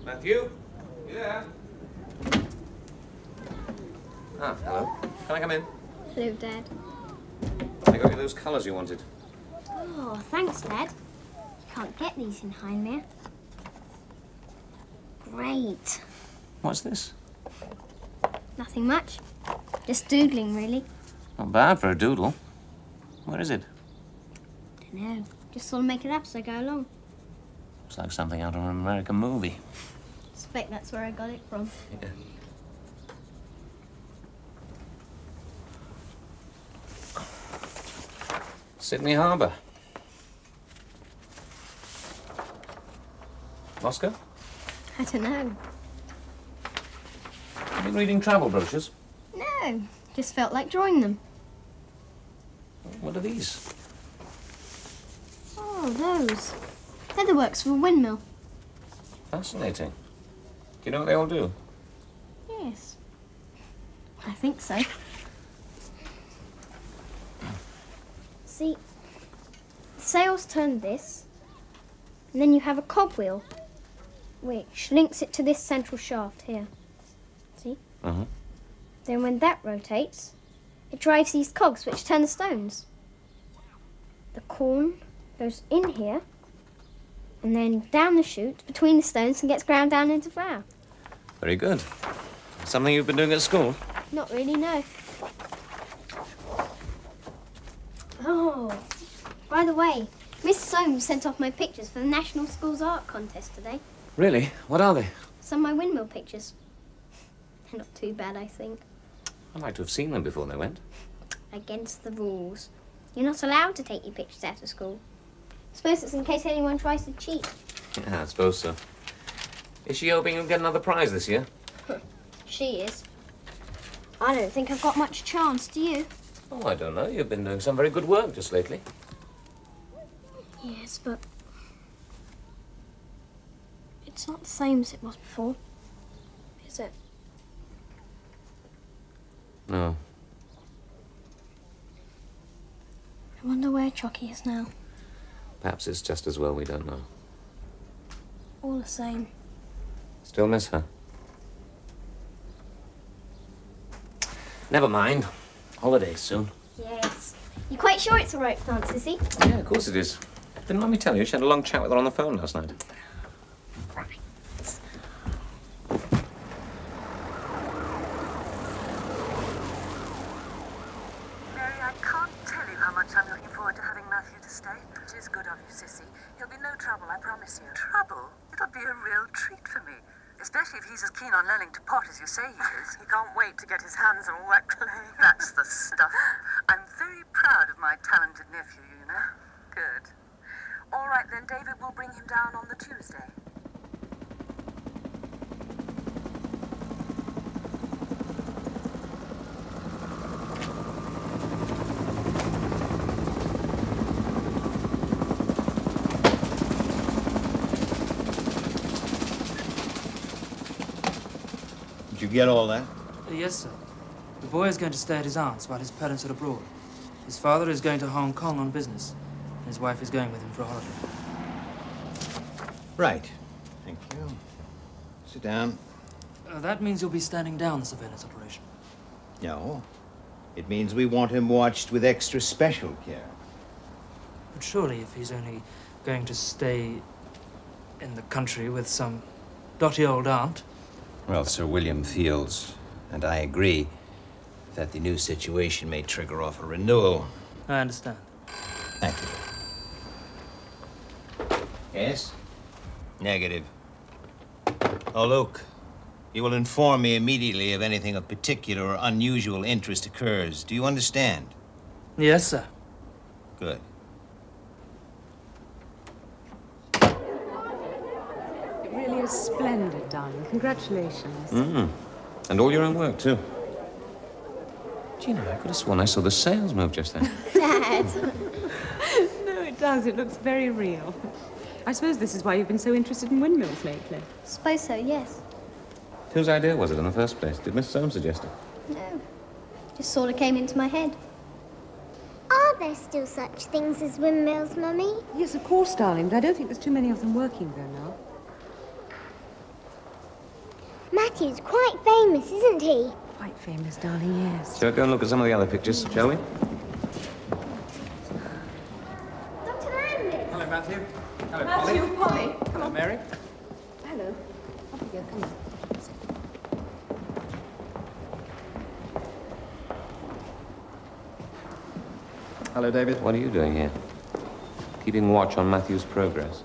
Matthew? Yeah? Ah, hello. Can I come in? Hello, Dad. I got you those colours you wanted. Oh, thanks, Dad. You can't get these in Hindmere. Great. What's this? Nothing much. Just doodling, really. Not bad for a doodle. What is it? Dunno. Just sort of make it up as I go along. Looks like something out of an American movie. I suspect that's where I got it from. Yeah. Sydney Harbour. Moscow? I don't know. Have you been reading travel brochures? No, just felt like drawing them. What are these? Oh, those. Leatherworks for a windmill. Fascinating. Do you know what they all do? Yes. I think so. See, the sails turn this, and then you have a cogwheel, which links it to this central shaft here. See? Uh-huh. Then when that rotates, it drives these cogs, which turn the stones. The corn goes in here, and then down the chute, between the stones, and gets ground down into flour. Very good. Something you've been doing at school? Not really, no. Oh, by the way, Miss Soames sent off my pictures for the National Schools Art Contest today. Really? What are they? Some of my windmill pictures. They're not too bad, I think. I'd like to have seen them before they went. Against the rules. You're not allowed to take your pictures out of school. I suppose it's in case anyone tries to cheat. Yeah, I suppose so. Is she hoping you'll get another prize this year? She is. I don't think I've got much chance, do you? Oh, I don't know. You've been doing some very good work just lately. Yes, but it's not the same as it was before, is it? No. I wonder where Chocky is now. Perhaps it's just as well we don't know. All the same. Still miss her? Never mind. Holidays soon. Yes. You quite sure it's a rope dance, is he? Yeah, of course it is. Didn't let me tell you, she had a long chat with her on the phone last night. Right. Mary, I can't tell you how much I'm looking forward to having Matthew to stay. It is good of you, Sissy. He'll be no trouble, I promise you. Trouble? It'll be a real treat for me. Especially if he's as keen on learning to pot as you say he is. He can't wait to get his hands on wet clay. That's the stuff. I'm very proud of my talented nephew, you know. Good. All right, then David will bring him down on the Tuesday. Did you get all that? Yes, sir. The boy is going to stay at his aunt's while his parents are abroad. His father is going to Hong Kong on business. His wife is going with him for a holiday. Right. Thank you. Sit down. That means you'll be standing down the surveillance operation. No. It means we want him watched with extra special care. But surely if he's only going to stay in the country with some dotty old aunt... Well, Sir William feels, and I agree, that the new situation may trigger off a renewal. I understand. Thank you. Yes? Negative. Oh, Luke, you will inform me immediately if anything of particular or unusual interest occurs. Do you understand? Yes, sir. Good. It really is splendid, darling. Congratulations. And all your own work, too. Do you know, I could have sworn I saw the sails move just then. Dad! No, it does. It looks very real. I suppose this is why you've been so interested in windmills lately. Suppose so, yes. Whose idea was it in the first place? Did Miss Soames suggest it? No. Just sort of came into my head. Are there still such things as windmills, Mummy? Yes, of course, darling, but I don't think there's too many of them working there now. Matthew's quite famous, isn't he? Quite famous, darling, yes. Shall we go and look at some of the other pictures, shall we? Dr. Landis! Hello, Matthew. Hello, Matthew, Polly. Come on, Mary. Hello. Off you go, come on. Hello, David. What are you doing here? Keeping watch on Matthew's progress.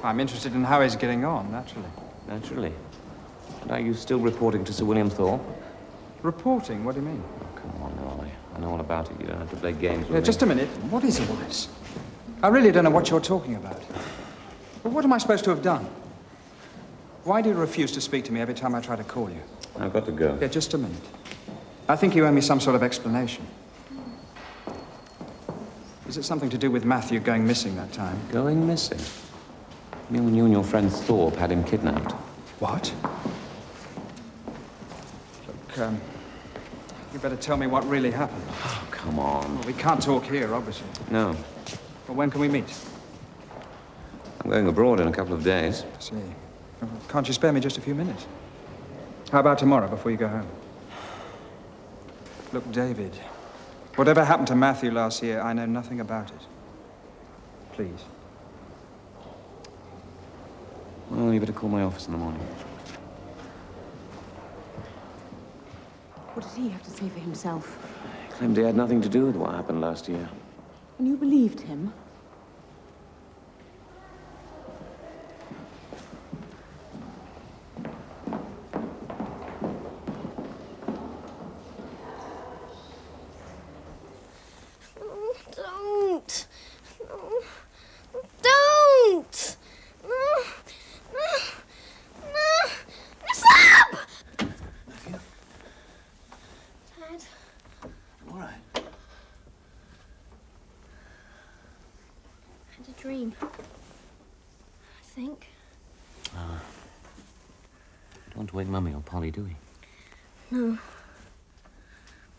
I'm interested in how he's getting on, naturally. Naturally. And are you still reporting to Sir William Thorpe? Reporting? What do you mean? Oh, come on, Ollie. I know all about it. You don't have to play games with me. Just a minute. What is all this? I really don't know what you're talking about. But what am I supposed to have done? Why do you refuse to speak to me every time I try to call you? I've got to go. Yeah, just a minute. I think you owe me some sort of explanation. Is it something to do with Matthew going missing that time? Going missing? You mean when you and your friend Thorpe had him kidnapped? What? Look, you better tell me what really happened. Oh, come on. Well, we can't talk here, obviously. No. Well, when can we meet? I'm going abroad in a couple of days. I see. Well, can't you spare me just a few minutes? How about tomorrow, before you go home? Look, David, whatever happened to Matthew last year, I know nothing about it. Please. Well, you better call my office in the morning. What did he have to say for himself? He claimed he had nothing to do with what happened last year. And you believed him? Don't! No. Don't! No! No! No! Stop! Matthew? Dad, All right. I had a dream. I think. Don't want to wake Mummy or Polly, do we? No.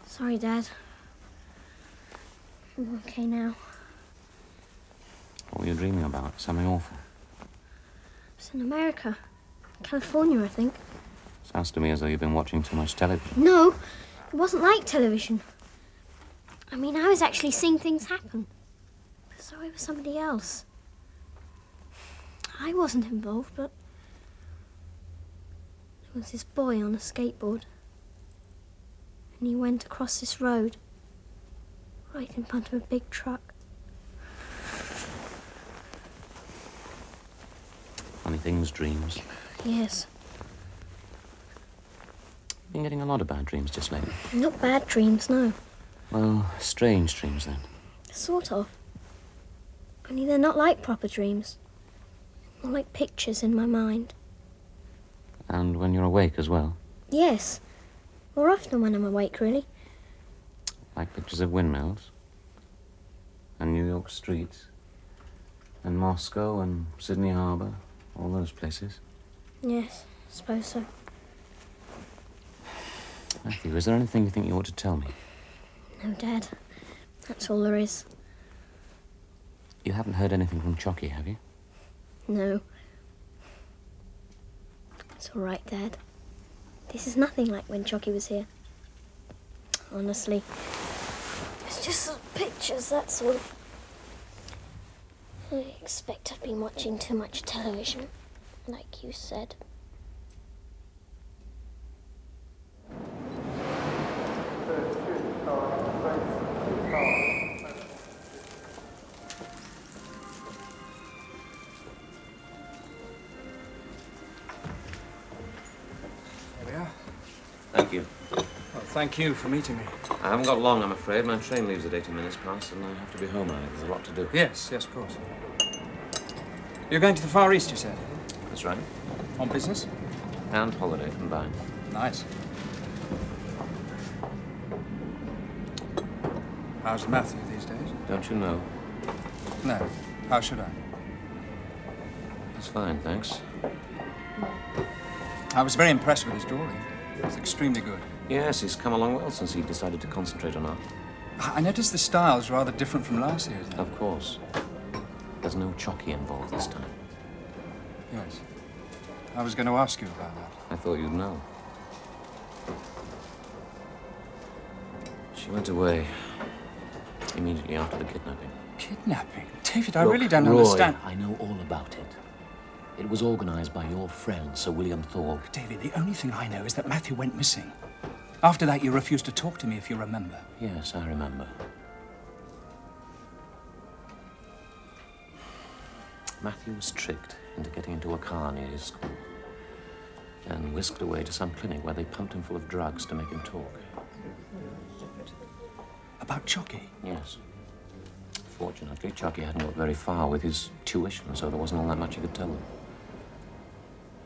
Sorry, Dad. I'm okay now. What were you dreaming about? Something awful? It's in America. California, I think. Sounds to me as though you've been watching too much television. No, it wasn't like television. I mean, I was actually seeing things happen. So I was somebody else. I wasn't involved, but there was this boy on a skateboard. And he went across this road, right in front of a big truck. Funny things, dreams. Yes. Been getting a lot of bad dreams just lately. Not bad dreams, no. Well, strange dreams then. Sort of. Only they're not like proper dreams. More like pictures in my mind. And when you're awake as well. Yes. More often when I'm awake, really. Like pictures of windmills. And New York streets. And Moscow and Sydney Harbour. All those places. Yes, I suppose so. Matthew, is there anything you think you ought to tell me? No, Dad. That's all there is. You haven't heard anything from Chocky, have you? No. It's all right, Dad. This is nothing like when Chocky was here. Honestly. It's just some pictures, that's all. I expect I've been watching too much television, like you said. There we are. Thank you. Well, thank you for meeting me. I haven't got long, I'm afraid. My train leaves at 18 minutes past, and I have to be home early. There's a lot to do. Yes, of course. You're going to the Far East, you said? That's right. On business? And holiday combined. Nice. How's Matthew these days? Don't you know? No. How should I? He's fine, thanks. I was very impressed with his drawing. It's extremely good. Yes, he's come along well since he decided to concentrate on art. I noticed the style's rather different from last year's. Of course. There's no Chocky involved this time. Yes. I was going to ask you about that. I thought you'd know. She went away immediately after the kidnapping. Kidnapping? David, I Look, really don't Roy, understand. I know all about it. It was organized by your friend, Sir William Thorpe. David, the only thing I know is that Matthew went missing. After that, you refused to talk to me, if you remember. Yes, I remember. Matthew was tricked into getting into a car near his school, then whisked away to some clinic where they pumped him full of drugs to make him talk. About Chocky? Yes. Fortunately, Chocky hadn't got very far with his tuition, so there wasn't all that much he could tell them.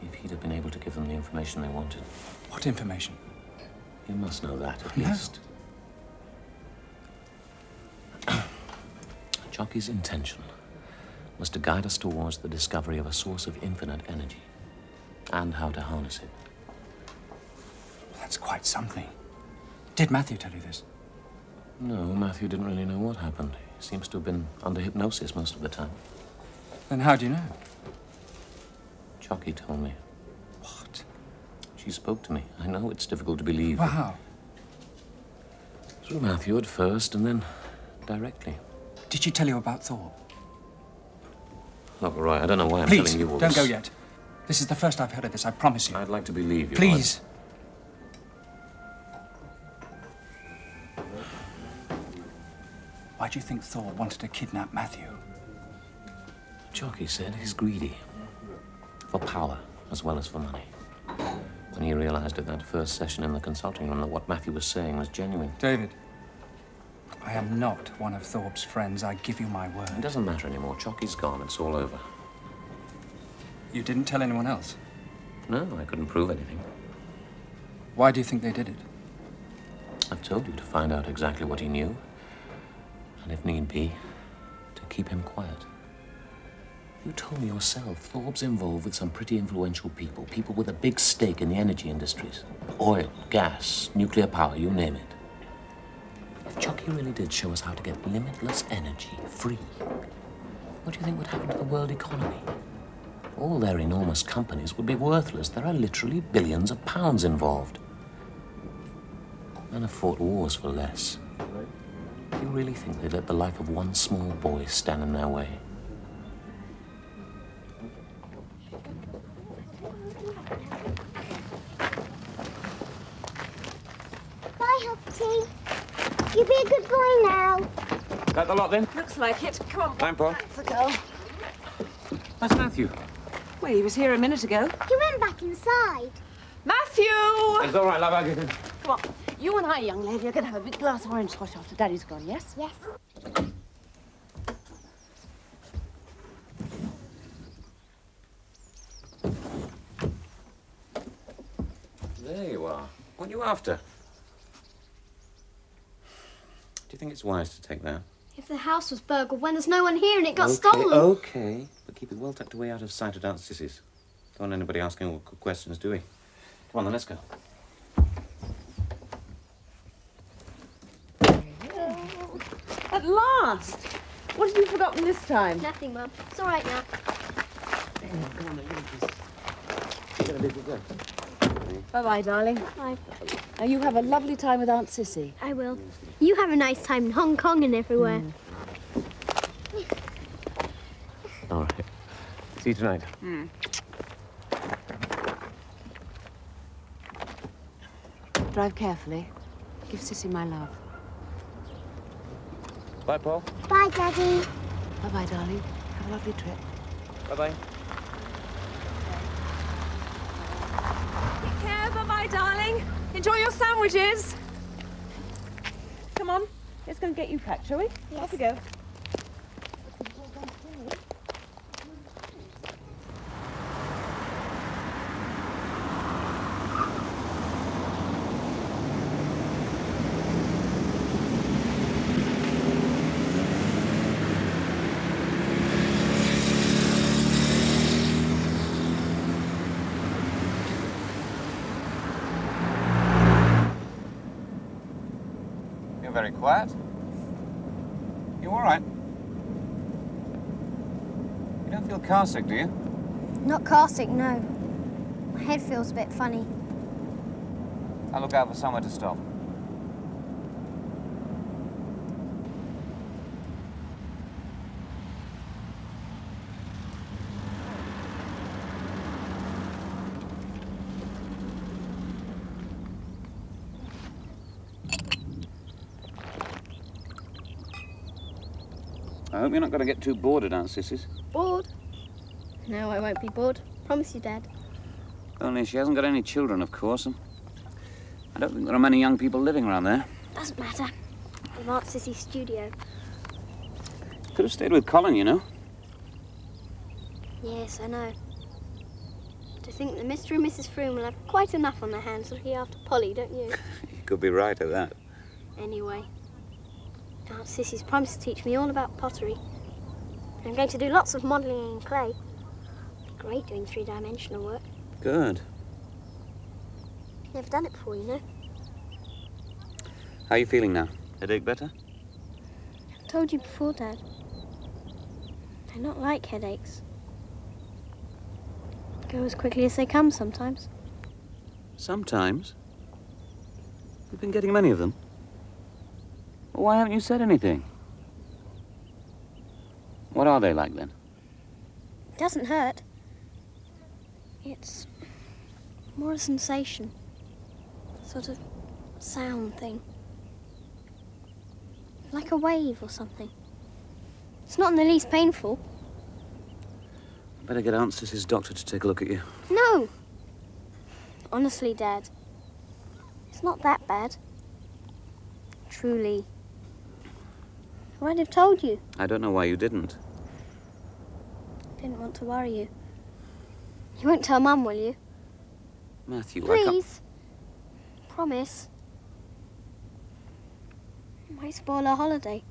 If he'd have been able to give them the information they wanted. What information? You must know that, at No. least. Chocky's intention was to guide us towards the discovery of a source of infinite energy and how to harness it. That's quite something. Did Matthew tell you this? No, Matthew didn't really know what happened. He seems to have been under hypnosis most of the time. Then how do you know? Chocky told me. What? She spoke to me. I know it's difficult to believe. Well, how? Through Matthew at first, and then directly. Did she tell you about Thorpe? Look, Roy, I don't know why I'm Please, telling you all don't this. go yet. This is the first I've heard of this, I promise you. I'd like to believe you. Please. Why do you think Thorpe wanted to kidnap Matthew? Chocky said he's greedy. For power, as well as for money. When he realized at that first session in the consulting room that what Matthew was saying was genuine. David, I am not one of Thorpe's friends. I give you my It word. doesn't matter anymore. Chocky's gone. It's all over. You didn't tell anyone else? No, I couldn't prove anything. Why do you think they did it? I've told you to find out exactly what he knew. And if need be, to keep him quiet. You told me yourself, Thorpe's involved with some pretty influential people. People with a big stake in the energy industries. Oil, gas, nuclear power, you name it. If Chocky really did show us how to get limitless energy, free, what do you think would happen to the world economy? All their enormous companies would be worthless. There are literally billions of pounds involved. Men have fought wars for less. Do you really think they'd let the life of one small boy stand in their way? Bye, Humpty. You be a good boy now. That the lot then? Looks like it. Come on, Time, Paul. back the girl. That's Matthew. Well, he was here a minute ago. He went back inside. Matthew! It's all right, love. I'll get him. Come on. You and I, young lady, are going to have a big glass of orange squash after Daddy's gone, yes? Yes. There you are. What are you after? Do you think it's wise to take that? If the house was burgled when there's no one here and it got Okay, stolen. okay. But keep it well tucked away out of sight of Aunt Sissy's. Don't want anybody asking awkward questions, do we? Come on then, let's go. At last! What have you forgotten this time? Nothing, Mum. It's all right now. Bye-bye, darling. Bye. Now, you have a lovely time with Aunt Sissy. I will. You have a nice time in Hong Kong and everywhere. All right. See you tonight. Drive carefully. Give Sissy my love. Bye, Paul. Bye, Daddy. Bye-bye, darling. Have a lovely trip. Bye-bye. Take care. Bye-bye, darling. Enjoy your sandwiches. Come on. Let's go and get you packed, shall we? Yes. Off we go. You're very quiet. You all right? You don't feel car sick, do you? Not car sick, no. My head feels a bit funny. I'll look out for somewhere to stop. I hope you're not going to get too bored at Aunt Sissy's. Bored? No, I won't be bored. Promise you, Dad. Only she hasn't got any children, of course, and I don't think there are many young people living around there. Doesn't matter. I'm Aunt Sissy's studio. Could have stayed with Colin, you know. Yes, I know. But I think that Mr. and Mrs. Froome will have quite enough on their hands looking after Polly, don't you? You could be right at that. Anyway, Aunt Sissy's promised to teach me all about pottery. I'm going to do lots of modelling in clay. Great doing three-dimensional work. Good. Never done it before, you know. How are you feeling now? Headache better? I've told you before, Dad. I not like headaches. They go as quickly as they come sometimes. Sometimes? You've been getting many of them. Well, why haven't you said anything? What are they like, then? It doesn't hurt. It's more a sensation. Sort of sound thing. Like a wave or something. It's not in the least painful. I better get Aunt Sissy's doctor to take a look at you. No! Honestly, Dad. It's not that bad. Truly. I'd have told you. I don't know why you didn't. I didn't want to worry you. You won't tell Mum, will you? Matthew, I can't... Please. Promise. It might spoil our holiday.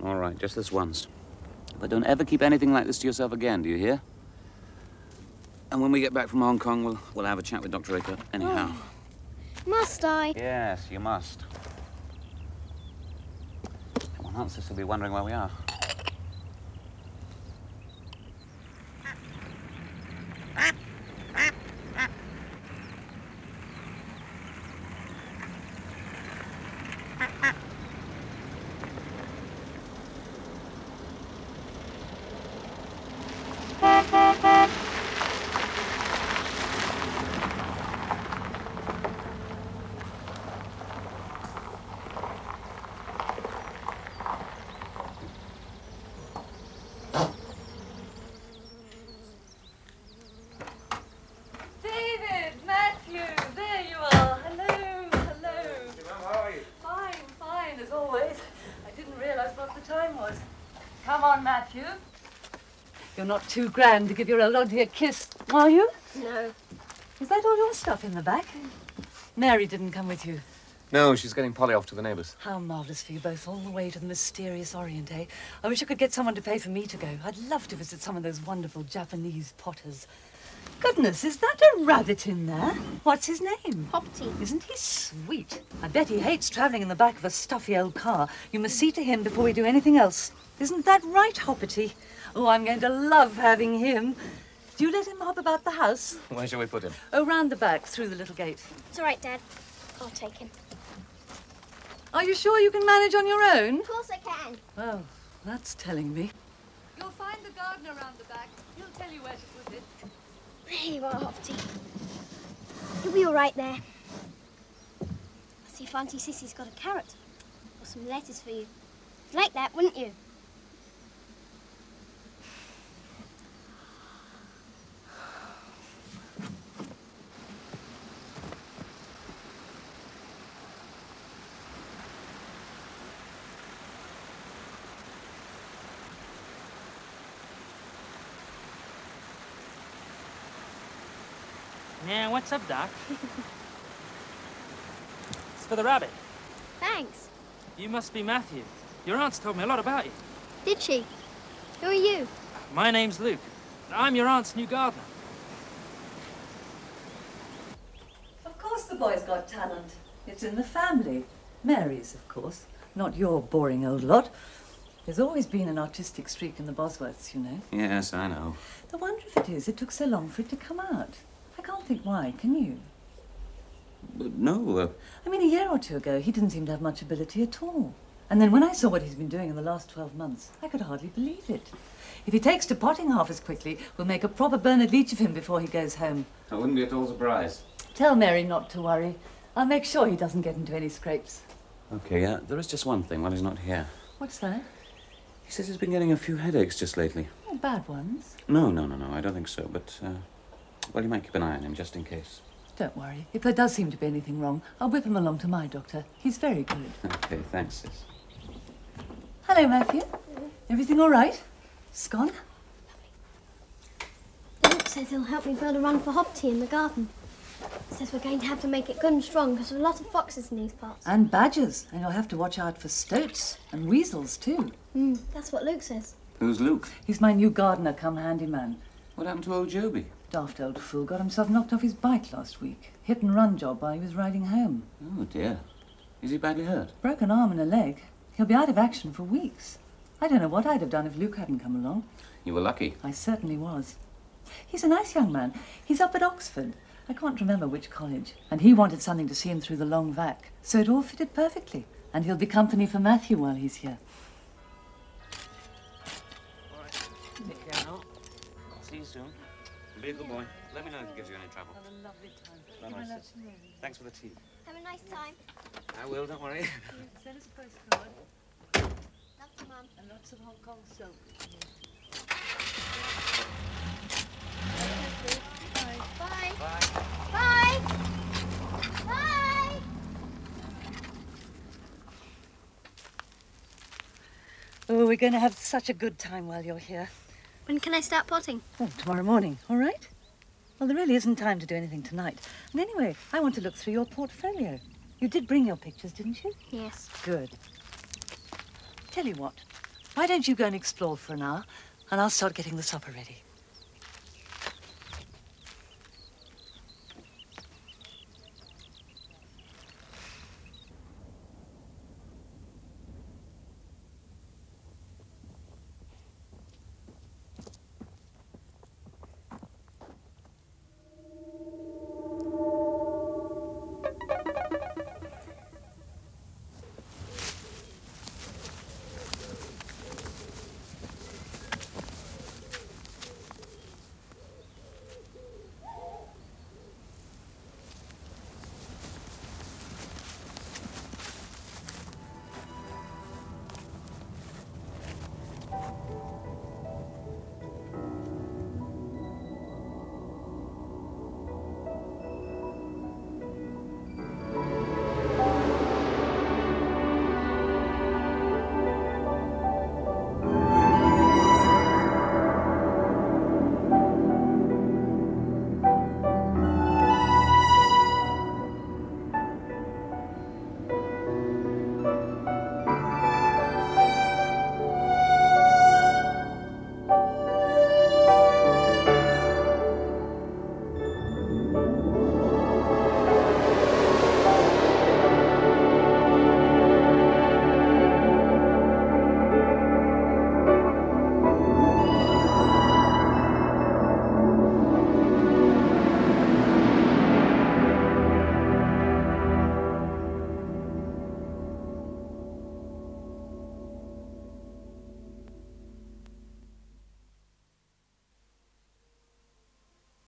All right, just this once. But don't ever keep anything like this to yourself again, do you hear? And when we get back from Hong Kong, we'll have a chat with Dr. Aker anyhow. Oh. Must I? Yes, you must. Come on, Aunt Sis will be wondering where we are. You're not too grand to give your old auntie a kiss, are you? No. Is that all your stuff in the back? Mary didn't come with you. No, she's getting Polly off to the neighbours. How marvellous for you both, all the way to the mysterious Orient, eh? I wish I could get someone to pay for me to go. I'd love to visit some of those wonderful Japanese potters. Goodness, is that a rabbit in there? What's his name? Poppy. Isn't he sweet? I bet he hates travelling in the back of a stuffy old car. You must see to him before we do anything else. Isn't that right, Hoppity? Oh, I'm going to love having him. Do you let him hop about the house? Where shall we put him? Oh, round the back, through the little gate. It's all right, Dad. I'll take him. Are you sure you can manage on your own? Of course I can. Oh, that's telling me. You'll find the gardener round the back. He'll tell you where to put it. There you are, Hoppity. You'll be all right there. I'll see if Auntie Sissy's got a carrot or some lettuce for you. You'd like that, wouldn't you? Yeah, what's up, Doc? It's for the rabbit. Thanks. You must be Matthew. Your aunt's told me a lot about you. Did she? Who are you? My name's Luke. I'm your aunt's new gardener. Of course the boy's got talent. It's in the family. Mary's, of course. Not your boring old lot. There's always been an artistic streak in the Bosworths, you know. Yes, I know. The wonder if it is, it took so long for it to come out. I can't think why, can you? But no, I mean, a year or two ago, he didn't seem to have much ability at all. And then when I saw what he's been doing in the last 12 months, I could hardly believe it. If he takes to potting half as quickly, we'll make a proper Bernard Leach of him before he goes home. I wouldn't be at all surprised. Tell Mary not to worry. I'll make sure he doesn't get into any scrapes. Okay, there is just one thing while he's not here. What's that? He says he's been getting a few headaches just lately. Oh, bad ones? No, I don't think so, but, well, you might keep an eye on him just in case. Don't worry. If there does seem to be anything wrong, I'll whip him along to my doctor. He's very good. Okay, thanks, sis. Hello, Matthew. Everything all right? Scone? Luke says he'll help me build a run for Hopty in the garden. Says we're going to have to make it good and strong because there's a lot of foxes in these parts. And badgers. And you'll have to watch out for stoats and weasels, too. That's what Luke says. Who's Luke? He's my new gardener come handyman. What happened to old Joby? Daft old fool got himself knocked off his bike last week. Hit and run job while he was riding home. Oh, dear. Is he badly hurt? Broken arm and a leg. He'll be out of action for weeks. I don't know what I'd have done if Luke hadn't come along. You were lucky. I certainly was. He's a nice young man. He's up at Oxford. I can't remember which college. And he wanted something to see him through the long vac. So it all fitted perfectly. And he'll be company for Matthew while he's here. All right. Take care now. I'll see you soon. Be a good boy. Let me know if it gives you any trouble. Have a lovely time. Bye-bye, sis. Thanks for the tea. Have a nice time. I will, don't worry. Send us a postcard. Love you, Mum. And lots of Hong Kong silk. Bye. Bye. Bye. Bye. Oh, we're going to have such a good time while you're here. When can I start potting? Oh, tomorrow morning, all right? Well, there really isn't time to do anything tonight. And anyway, I want to look through your portfolio. You did bring your pictures, didn't you? Yes. Good. Tell you what, why don't you go and explore for an hour, and I'll start getting the supper ready.